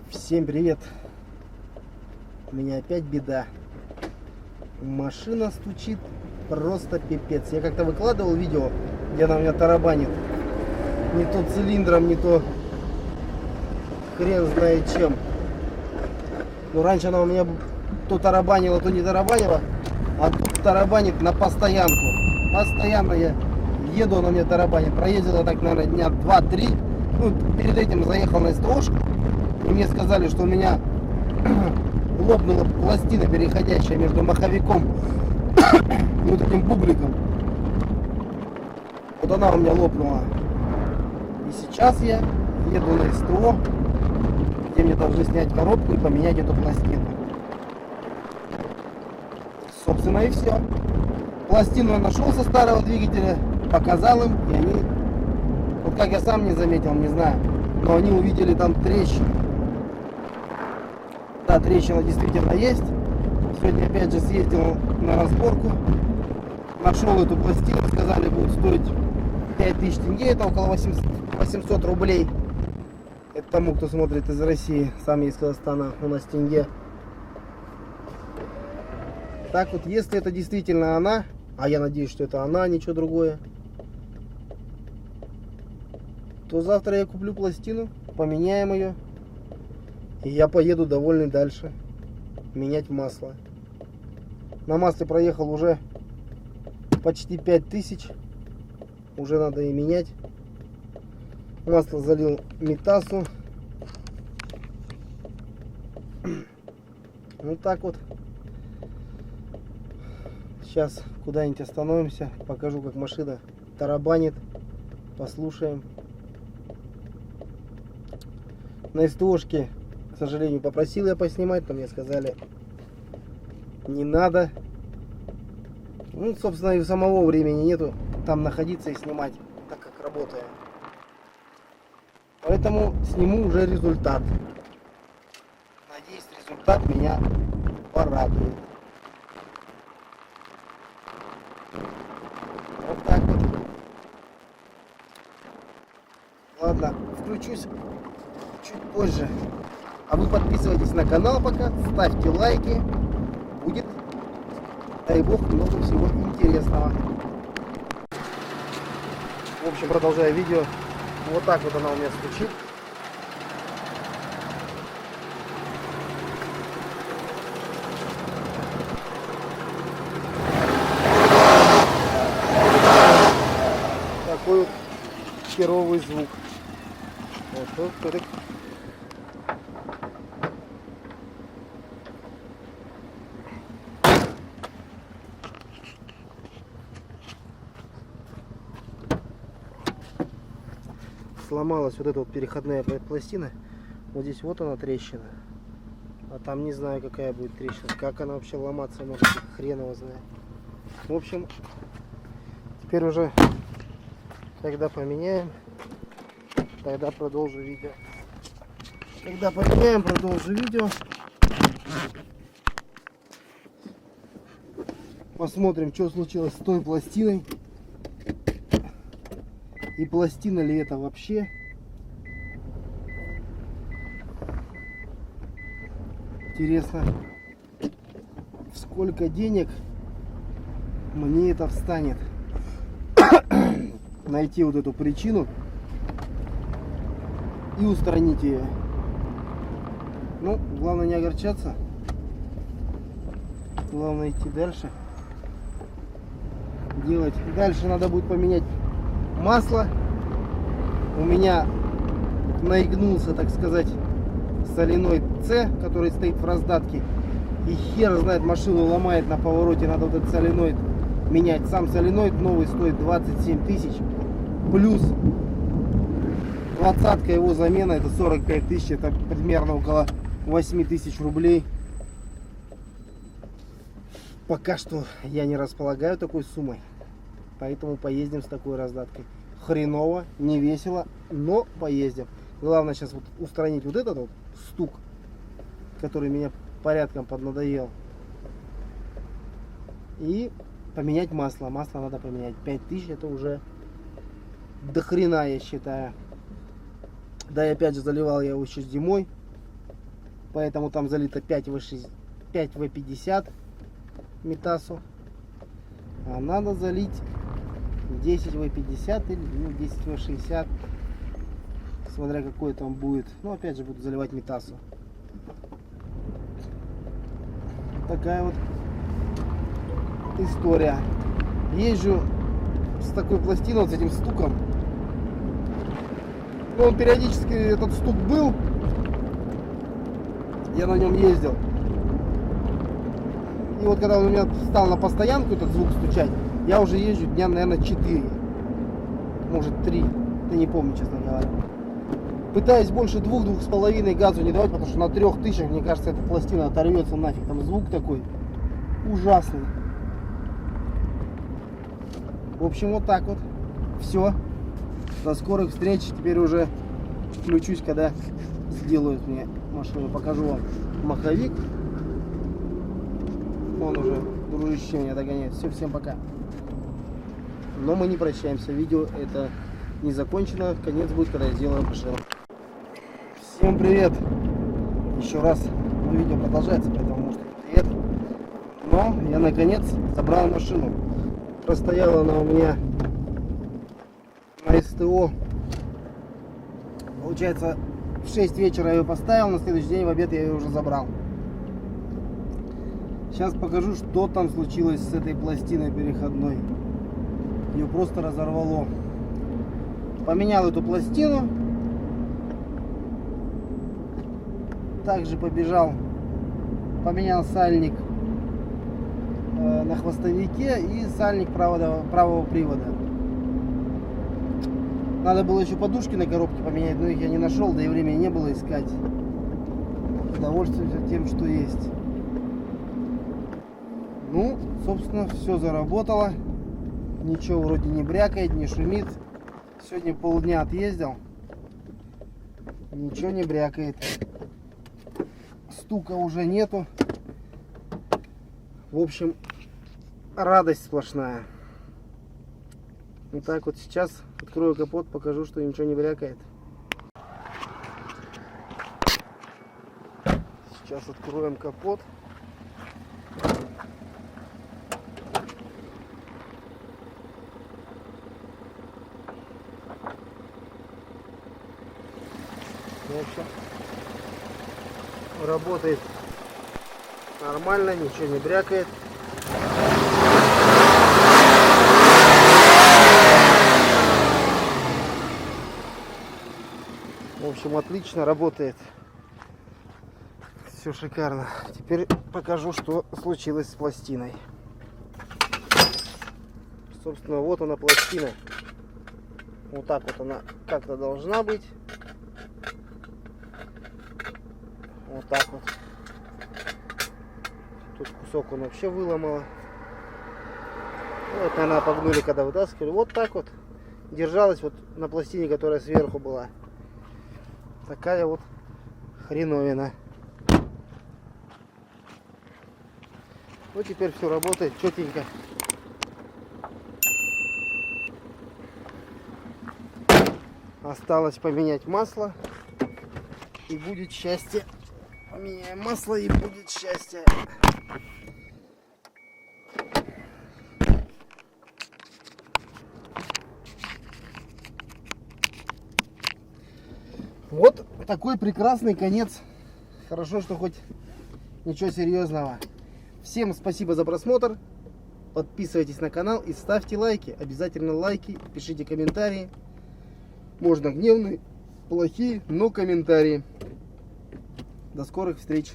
Всем привет! У меня опять беда. Машина стучит просто пипец. Я как-то выкладывал видео, где она у меня тарабанит. Не то цилиндром, не то хрен знает чем. Но раньше она у меня то тарабанила, то не тарабанила. А тут тарабанит на постоянку. Постоянно я еду, она мне тарабанит. Проездила так, наверное, дня 2-3. Ну, перед этим заехал на СТОшку. И мне сказали, что у меня лопнула пластина, переходящая между маховиком и вот этим бубликом. Вот она у меня лопнула. И сейчас я еду на СТО, где мне должны снять коробку и поменять эту пластину. Собственно и все. Пластину я нашел со старого двигателя, показал им, и они, вот как я сам не заметил, не знаю, но они увидели там трещину. Да, трещина действительно есть. Сегодня опять же съездил на разборку, нашел эту пластину, сказали, будет стоить 5000 тенге, это около 800 рублей. Это тому, кто смотрит из России, сам из Казахстана, у нас тенге. Так вот, если это действительно она, а я надеюсь, что это она, ничего другое, то завтра я куплю пластину, поменяем ее, и я поеду довольный дальше менять масло. На масле проехал уже почти 5000, уже надо и менять. Масло залил Метасу. Вот так вот. Сейчас куда-нибудь остановимся, покажу, как машина тарабанит, послушаем. На СТОшке, к сожалению, попросил я поснимать, но мне сказали, не надо. Ну, собственно, и самого времени нету там находиться и снимать, так как работаю. Поэтому сниму уже результат. Надеюсь, результат меня порадует. Вот так вот. Ладно, включусь чуть позже. А вы подписывайтесь на канал пока, ставьте лайки. Будет, дай бог, много всего интересного. В общем, продолжая видео. Вот так вот она у меня стучит. Такой вот херовый звук. Вот. Сломалась вот эта вот переходная пластина. Вот здесь вот она трещина. А там не знаю, какая будет трещина. Как она вообще ломаться может, хрен его знает. В общем, теперь уже, когда поменяем, тогда продолжу видео. Когда поменяем, продолжу видео. Посмотрим, что случилось с той пластиной. И пластина ли это вообще? Интересно, сколько денег мне это встанет найти вот эту причину и устранить ее. Ну, главное не огорчаться. Главное идти дальше. Делать. Дальше надо будет поменять масло. У меня наигнулся, так сказать, соленоид С, который стоит в раздатке. И хер знает, машину ломает на повороте. Надо вот этот соленоид менять. Сам соленоид новый стоит 27 тысяч. Плюс 20-ка его замена, это 45 тысяч. Это примерно около 8 тысяч рублей. Пока что я не располагаю такой суммой. Поэтому поездим с такой раздаткой. Хреново, не весело, но поездим. Главное сейчас вот устранить вот этот вот стук, который меня порядком поднадоел. И поменять масло. Масло надо поменять. 5000 это уже до хрена, я считаю. Да, и опять же заливал я его еще зимой. Поэтому там залито 5В50 метасу. А надо залить 10В50 или 10В60. Смотря какой там будет. Ну, опять же, буду заливать метасу. Такая вот история. Езжу с такой пластиной, вот с этим стуком. Ну, он периодически, этот стук был. Я на нем ездил. И вот когда он у меня стал на постоянку этот звук стучать, я уже езжу дня, наверное, 4. Может 3. Я не помню, честно говоря. Пытаюсь больше 2-2,5 газу не давать, потому что на 3000, мне кажется, эта пластина оторвется нафиг. Там звук такой ужасный. В общем, вот так вот. Все. До скорых встреч. Теперь уже включусь, когда сделают мне машину. Покажу вам маховик. Он уже, дружище, меня догоняет. Все, всем пока. Но мы не прощаемся. Видео это не закончено. Конец будет, когда я сделаю машину. Всем привет. Еще раз. Видео продолжается, поэтому может привет. Но я наконец забрал машину. Простояла она у меня на СТО. Получается, в 6 вечера я ее поставил, на следующий день в обед я ее уже забрал. Сейчас покажу, что там случилось с этой пластиной переходной. Ее просто разорвало. Поменял эту пластину. Также побежал, поменял сальник на хвостовике и сальник правого привода. Надо было еще подушки на коробке поменять, но их я не нашел, да и времени не было искать. Довольствуюсь тем, что есть. Ну, собственно, все заработало. Ничего вроде не брякает, не шумит. Сегодня полдня отъездил. Ничего не брякает. Стука уже нету. В общем, радость сплошная. Вот так вот сейчас открою капот, покажу, что ничего не брякает. Сейчас откроем капот. В общем, работает нормально, ничего не брякает. В общем, отлично работает. Все шикарно. Теперь покажу, что случилось с пластиной. Собственно, вот она пластина. Вот так вот она как-то должна быть. Вот так вот. Тут кусок он вообще выломало. Вот, наверное, погнули, когда вытаскивали. Вот так вот держалась вот на пластине, которая сверху была. Такая вот хреновина. Вот теперь все работает четенько. Осталось поменять масло. И будет счастье. Поменяем масло и будет счастье. Вот такой прекрасный конец. Хорошо, что хоть ничего серьезного. Всем спасибо за просмотр. Подписывайтесь на канал и ставьте лайки. Обязательно лайки, пишите комментарии. Можно гневные, плохие, но комментарии. До скорых встреч.